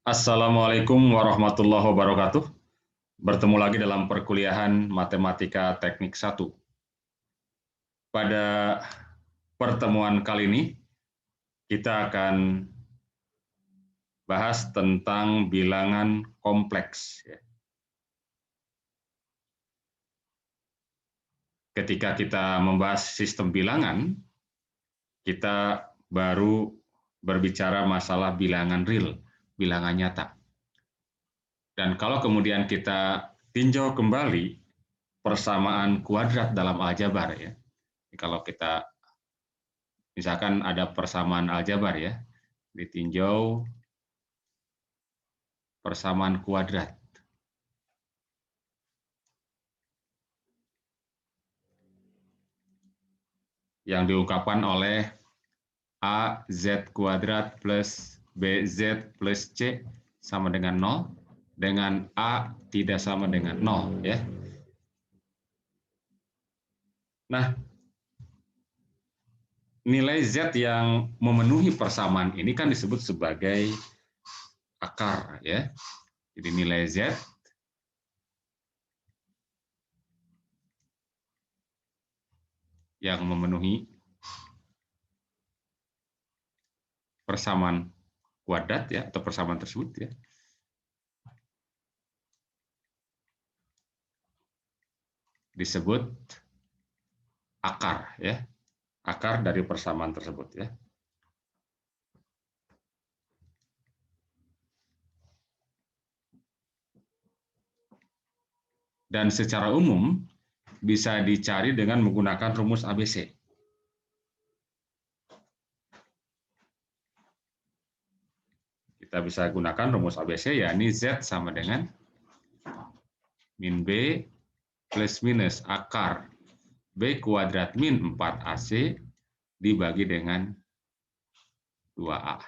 Assalamualaikum warahmatullahi wabarakatuh. Bertemu lagi dalam perkuliahan Matematika Teknik 1. Pada pertemuan kali ini, kita akan bahas tentang bilangan kompleks. Ketika kita membahas sistem bilangan, kita baru berbicara masalah bilangan real, bilangan nyata. Dan kalau kemudian kita tinjau kembali persamaan kuadrat dalam aljabar, ya, kalau kita misalkan ada persamaan aljabar, ya, ditinjau persamaan kuadrat. Yang diungkapkan oleh AZ kuadrat plus BZ plus C sama dengan 0, dengan A tidak sama dengan 0. Ya. Nah, nilai Z yang memenuhi persamaan ini kan disebut sebagai akar. Ya. Jadi nilai Z yang memenuhi persamaan kuadrat, ya, atau persamaan tersebut, ya, disebut akar, ya, akar dari persamaan tersebut, ya. Dan secara umum bisa dicari dengan menggunakan rumus ABC. Kita bisa gunakan rumus ABC, yakni Z sama dengan min B plus minus akar B kuadrat min 4AC dibagi dengan 2A.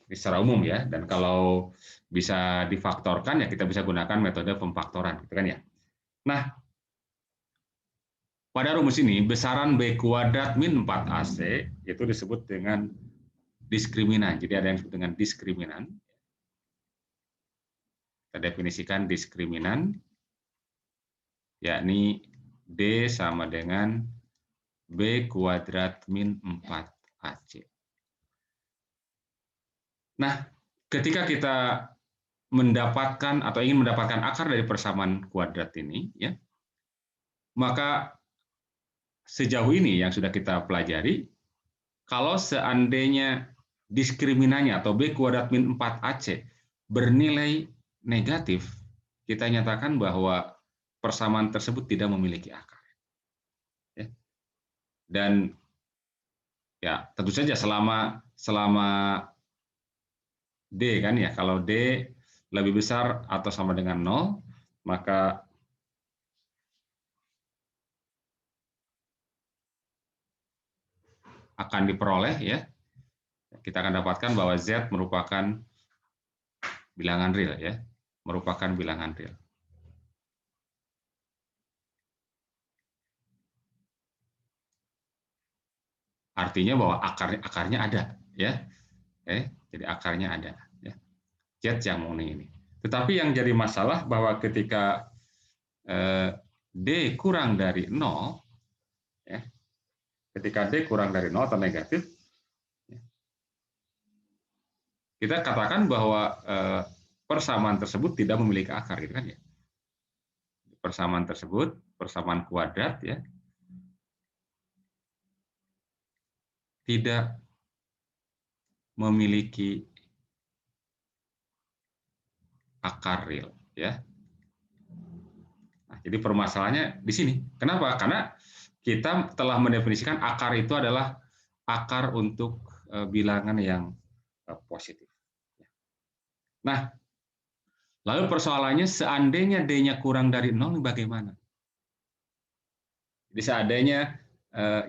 Ini secara umum, ya, dan kalau bisa difaktorkan, ya, kita bisa gunakan metode pemfaktoran, gitu kan, ya. Nah, pada rumus ini besaran B kuadrat min 4AC itu disebut dengan diskriminan. Jadi ada yang disebut dengan diskriminan. Kita definisikan diskriminan, yakni D sama dengan B kuadrat min 4AC. Nah, ketika kita mendapatkan atau ingin mendapatkan akar dari persamaan kuadrat ini, ya, maka sejauh ini yang sudah kita pelajari, kalau seandainya diskriminannya atau B kuadrat min 4AC bernilai negatif, kita nyatakan bahwa persamaan tersebut tidak memiliki akar. Ya. Dan ya tentu saja selama D, kan, ya, kalau D lebih besar atau sama dengan 0, maka akan diperoleh, ya, kita akan dapatkan bahwa Z merupakan bilangan real, ya, merupakan bilangan real. Artinya bahwa akarnya ada, ya. Jadi akarnya ada, ya. Z yang memenuhi ini. Tetapi yang jadi masalah bahwa ketika D kurang dari 0, ya, ketika D kurang dari 0 atau negatif, ya, kita katakan bahwa persamaan tersebut tidak memiliki akar, gitu kan, ya. Persamaan tersebut, persamaan kuadrat, ya, tidak memiliki akar real, ya. Nah, jadi permasalahannya di sini. Kenapa? Karena kita telah mendefinisikan akar itu adalah akar untuk bilangan yang positif. Nah, lalu persoalannya seandainya D-nya kurang dari 0, bagaimana? Jadi seandainya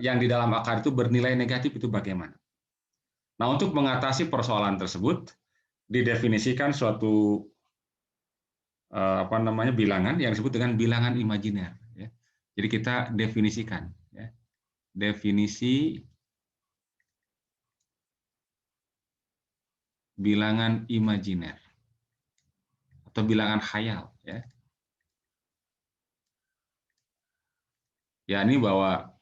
yang di dalam akar itu bernilai negatif, itu bagaimana? Nah, untuk mengatasi persoalan tersebut, didefinisikan suatu bilangan yang disebut dengan bilangan imajiner. Ya. Jadi kita definisikan, ya, definisi bilangan imajiner atau bilangan khayal, ya. Ya, ini bahwa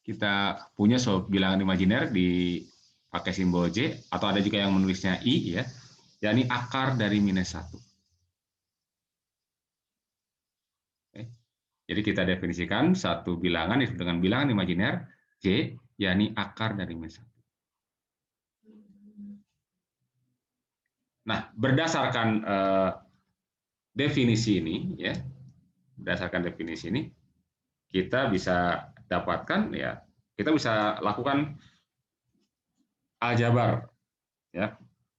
kita punya bilangan imajiner dipakai simbol J, atau ada juga yang menulisnya I, ya, yakni akar dari -1. Oke. Jadi kita definisikan satu bilangan itu dengan bilangan imajiner J, yakni akar dari -1. Nah, berdasarkan definisi ini, ya, berdasarkan definisi ini, kita bisa dapatkan, ya, kita bisa lakukan aljabar, ya,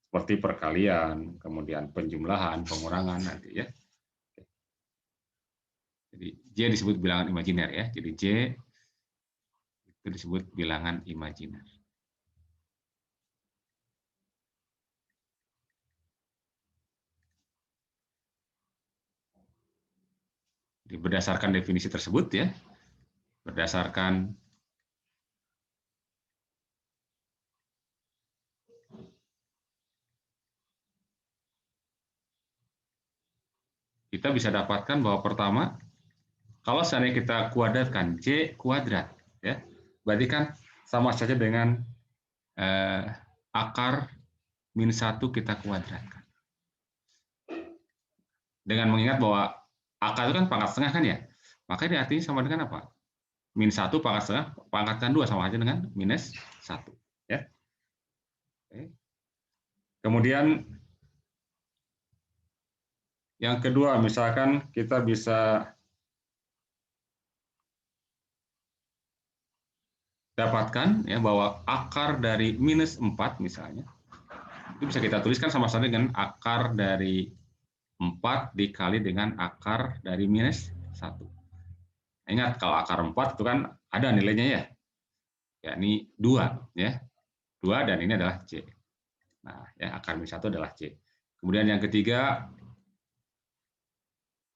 seperti perkalian, kemudian penjumlahan, pengurangan nanti, ya. Jadi J disebut bilangan imajiner, ya. Jadi J itu disebut bilangan imajiner. Jadi berdasarkan definisi tersebut, ya, berdasarkan kita bisa dapatkan bahwa pertama, kalau seandainya kita kuadratkan J kuadrat, ya, berarti kan sama saja dengan akar -1 kita kuadratkan. Dengan mengingat bahwa akar itu kan pangkat setengah kan, ya, maka ini artinya sama dengan apa? -1 pangkat setengah pangkatkan 2 sama saja dengan -1. Ya. Kemudian yang kedua, misalkan kita bisa dapatkan, ya, bahwa akar dari -4 misalnya, itu bisa kita tuliskan sama saja dengan akar dari 4 dikali dengan akar dari -1. Ingat, kalau akar 4 itu kan ada nilainya, ya, yakni 2, ya. 2 dan ini adalah J. Nah, ya, akar -1 adalah J. Kemudian yang ketiga,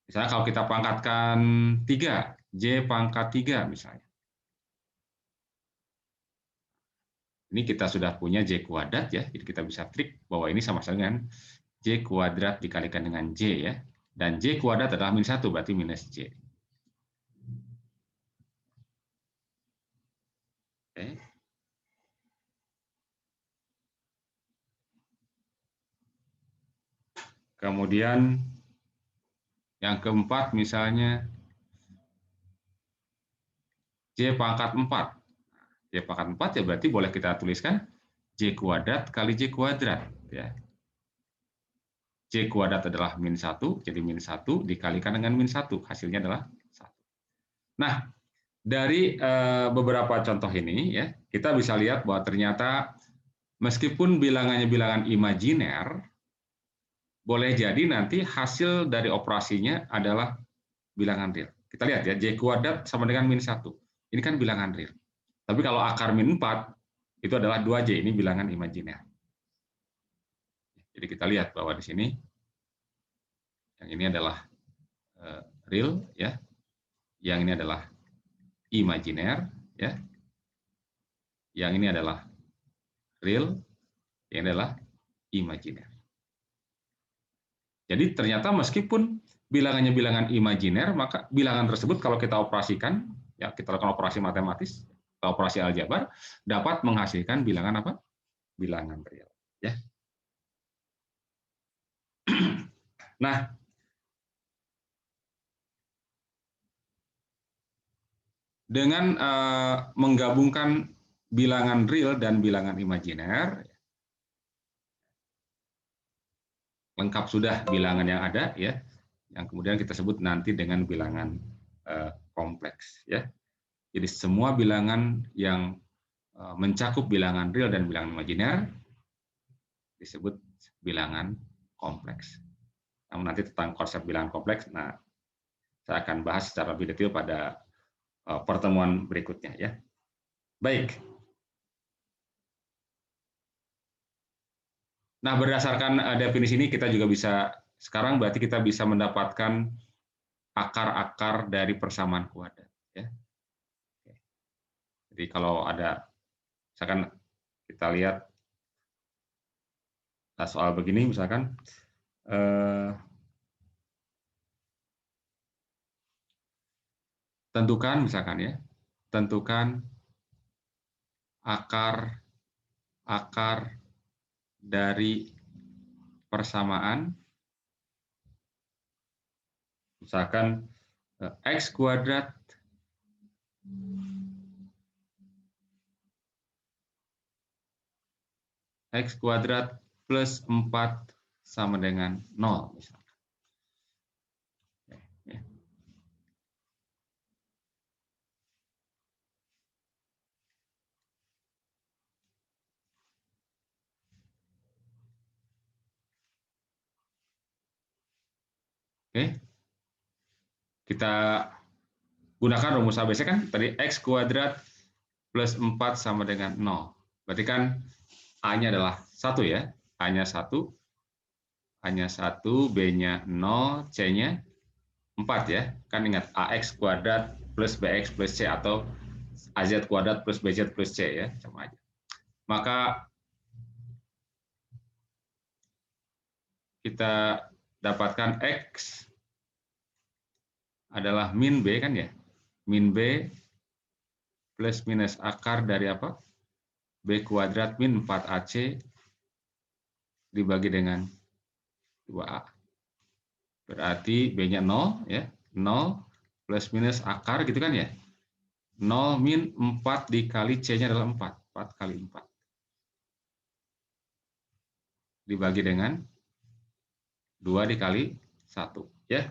misalnya kalau kita pangkatkan 3, J pangkat 3 misalnya. Ini kita sudah punya J kuadrat, ya, jadi kita bisa trik bahwa ini sama saja dengan J kuadrat dikalikan dengan J, ya. Dan J kuadrat adalah -1, berarti -J. Oke. Kemudian yang keempat misalnya J pangkat 4. J pangkat 4, ya, berarti boleh kita tuliskan J kuadrat kali J kuadrat, ya. J kuadrat adalah -1, jadi -1 dikalikan dengan -1, hasilnya adalah 1. Nah, dari beberapa contoh ini, ya, kita bisa lihat bahwa ternyata meskipun bilangannya bilangan imajiner, boleh jadi nanti hasil dari operasinya adalah bilangan real. Kita lihat, ya, J kuadrat sama dengan -1. Ini kan bilangan real. Tapi kalau akar -4, itu adalah 2J, ini bilangan imajiner. Jadi kita lihat bahwa di sini yang ini adalah real, ya. Yang ini adalah imajiner, ya. Yang ini adalah real, yang ini adalah imajiner. Jadi ternyata meskipun bilangannya bilangan imajiner, maka bilangan tersebut kalau kita operasikan, ya, kita lakukan operasi matematis, atau operasi aljabar, dapat menghasilkan bilangan apa? Bilangan real, ya. Nah, dengan menggabungkan bilangan real dan bilangan imajiner, lengkap sudah bilangan yang ada, ya, yang kemudian kita sebut nanti dengan bilangan kompleks, ya. Jadi semua bilangan yang mencakup bilangan real dan bilangan imajiner disebut bilangan kompleks. Namun nanti tentang konsep bilangan kompleks, nah, saya akan bahas secara lebih detail pada pertemuan berikutnya, ya. Baik. Nah, berdasarkan definisi ini kita juga bisa sekarang berarti kita bisa mendapatkan akar-akar dari persamaan kuadrat, ya. Jadi kalau ada, misalkan kita lihat soal begini misalkan tentukan misalkan ya, tentukan akar dari persamaan misalkan x kuadrat plus 4 sama dengan 0 misalkan. Ya. Oke. Kita gunakan rumus ABC kan tadi x kuadrat plus 4 sama dengan 0. Berarti kan A-nya adalah 1 ya. A-nya 1, B-nya 0, C-nya 4 ya. Kan ingat AX kuadrat plus BX plus C atau AZ kuadrat plus BZ plus C ya, sama aja. Maka kita dapatkan X adalah min B kan ya. Min B plus minus akar dari apa? B kuadrat min 4AC dibagi dengan 2A. Berarti B-nya 0 ya. 0 plus minus akar gitu kan ya. 0 min 4 dikali C-nya adalah 4. 4 kali 4. Dibagi dengan 2 dikali 1 ya.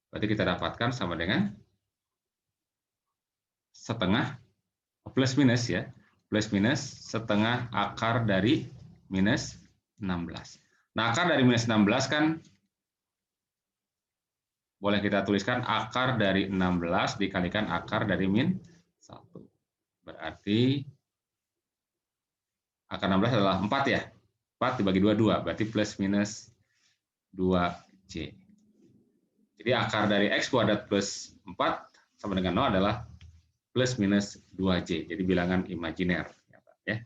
Berarti kita dapatkan sama dengan setengah plus minus ya. Plus minus setengah akar dari minus 16. Nah, akar dari minus 16 kan boleh kita tuliskan akar dari 16 dikalikan akar dari min 1. Berarti akar 16 adalah 4 ya. 4 dibagi 2, 2. Berarti plus minus 2C. Jadi akar dari X kuadrat plus 4 sama dengan 0 adalah plus minus 2C. Jadi bilangan imajiner. Ya.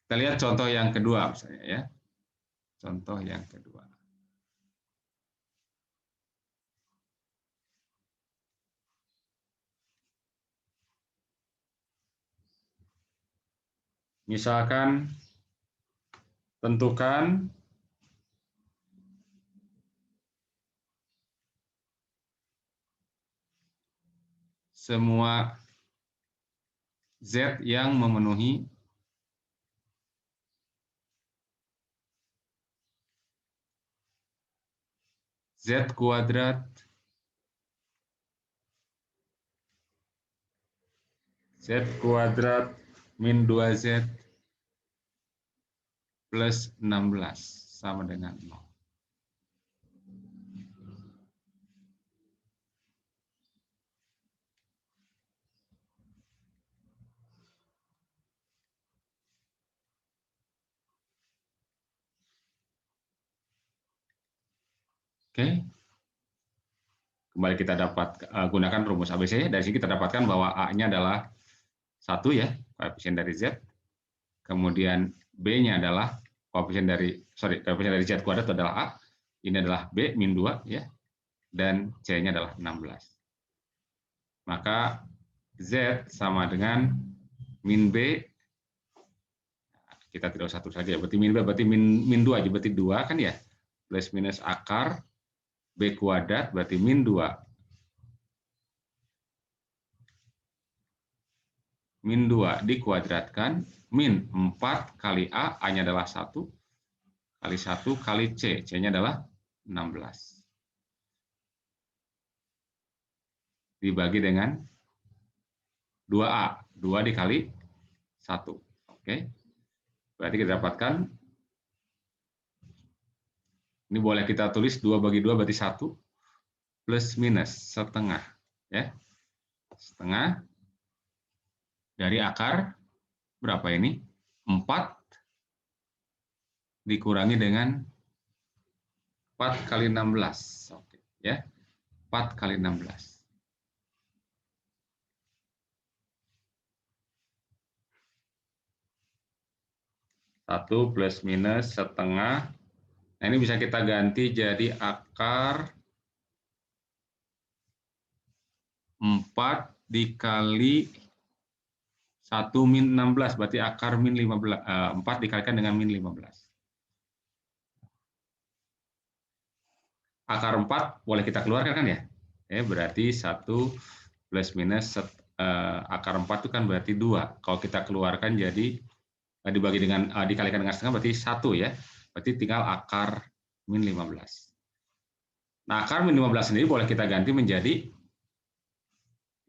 Kita lihat contoh yang kedua misalnya ya. Contoh yang kedua. Misalkan tentukan semua Z yang memenuhi Z kuadrat min 2Z plus 16 sama dengan 0. Oke. Kembali kita dapat gunakan rumus ABC. Dari sini kita dapatkan bahwa A-nya adalah 1 ya, koefisien dari Z. Kemudian B-nya adalah koefisien dari Z kuadrat adalah A. Ini adalah B min 2 ya. Dan C-nya adalah 16. Maka Z sama dengan min B, kita tidak usah tulis saja, berarti min B berarti min 2 aja, berarti 2 kan ya, plus minus akar B kuadrat berarti min 2. Min 2 dikuadratkan, min 4 kali A, A-nya adalah 1, kali 1 kali C, C-nya adalah 16. Dibagi dengan 2A, 2 dikali 1. Oke. Berarti kita dapatkan, ini boleh kita tulis 2 bagi 2 berarti 1, plus minus setengah. Ya. Setengah dari akar berapa ini? 4 dikurangi dengan 4 kali 16. Oke, ya. 4 kali 16. 1 plus minus setengah. Nah, ini bisa kita ganti jadi akar 4 dikali 1 min 16, berarti akar min 15, 4 dikalikan dengan min 15. Akar 4 boleh kita keluarkan kan ya? Berarti 1 plus minus akar 4 itu kan berarti 2. Kalau kita keluarkan jadi dibagi dengan dikalikan dengan setengah berarti 1 ya. Berarti tinggal akar min 15. Nah, akar min 15 sendiri boleh kita ganti menjadi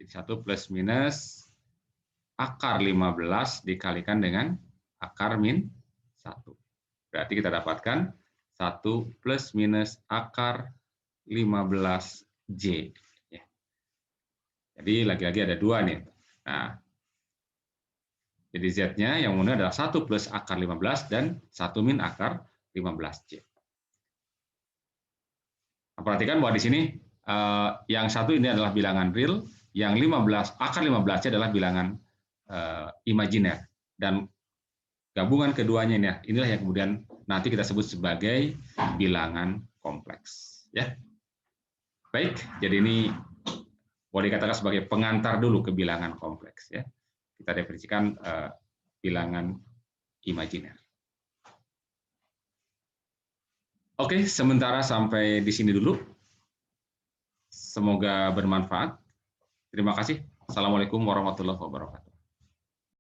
1 plus minus akar 15 dikalikan dengan akar min 1. Berarti kita dapatkan 1 plus minus akar 15J. Jadi lagi-lagi ada 2 nih. Nah, jadi Z-nya yang mana adalah 1 plus akar 15 dan 1 min akar 15J. Nah, perhatikan bahwa di sini yang satu ini adalah bilangan real, yang 15 akar 15J adalah bilangan imajiner. Dan gabungan keduanya inilah yang kemudian nanti kita sebut sebagai bilangan kompleks. Ya. Baik, jadi ini boleh dikatakan sebagai pengantar dulu ke bilangan kompleks. Ya. Kita definisikan bilangan imajiner. Oke, sementara sampai di sini dulu. Semoga bermanfaat. Terima kasih. Assalamualaikum warahmatullahi wabarakatuh.